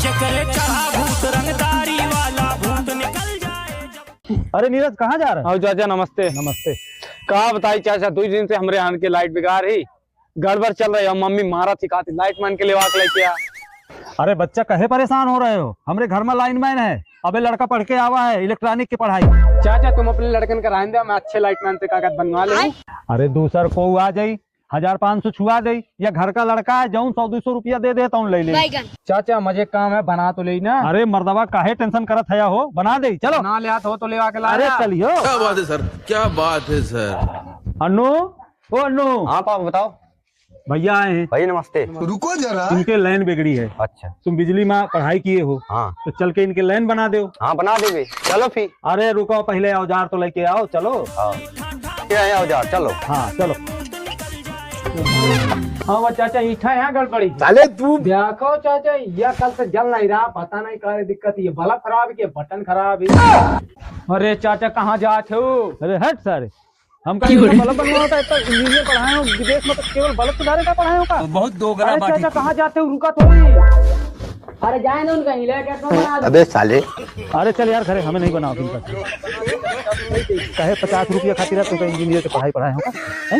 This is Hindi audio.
चक्कर चढ़ा भूत रंगदारी वाला भूत निकल जाए। अरे नीरज कहाँ जा रहा है? चाचा नमस्ते। नमस्ते। कहा बताई चाचा, 2 दिन से हमारे यहाँ के लाइट बिगाड़ ही गड़बड़ चल रही है। मम्मी मारा सिखाती लाइट मैन के लिए वाक लेके आ। अरे बच्चा कहे परेशान हो रहे हो? हमरे घर में लाइन मैन है, अबे लड़का पढ़ के आवा है इलेक्ट्रॉनिक की पढ़ाई। चाचा तुम अपने लड़कन कराएं दे, मैं अच्छे लाइट मैन से कागज बनवा ले। अरे दूसर को आ जाई 1500 छुआ दे, या घर का लड़का है जाऊं 100-200 रुपया दे देता हूँ ले ले। चाचा मजे काम है, बना तो ले ना। अरे मर्दवा काहे टेंशन करत है हो, बना दे चलो। ना ले आत हो तो ले आके ला। अरे चलियो। क्या बात है सर, क्या बात है सर। अन्नू, ओ अन्नू। हाँ पापा बताओ। भैया आए हैं। भाई नमस्ते। रुको जरा। इनके लाइन बिगड़ी है। अच्छा। तुम बिजली में पढ़ाई किए हो, हाँ तो चल के इनके लाइन बना दो। हाँ बना देंगे, चलो फिर। अरे रुको, पहले औजार तो लेके आओ, चलो। हाँ क्या है औजार, चलो। हाँ चलो। हाँ वो चाचा ईठा यहाँ गड़बड़ी साले तू देखो चाचा, यह कल से जल नहीं रहा, पता नहीं क्या दिक्कत है। बल्ब खराब है, बटन खराब है। अरे चाचा कहाँ जाते हो? अरे हट सारे, हम बल्ब बनवाना होता है तो इंजीनियर पढ़ाए हो, विदेश में तो केवल बल्ब सुधारे का पढ़ाए हो का? बहुत दोगला अरे बाटी। चाचा कहाँ जाते हो, रुका थोड़ी। अरे जाए ना उनका लेकर। अबे साले। अरे चल यार घरे, हमें नहीं बनाओ तुम कहे 50 रुपया खातिर तो इंजीनियर की पढ़ाई पढ़ाए होगा।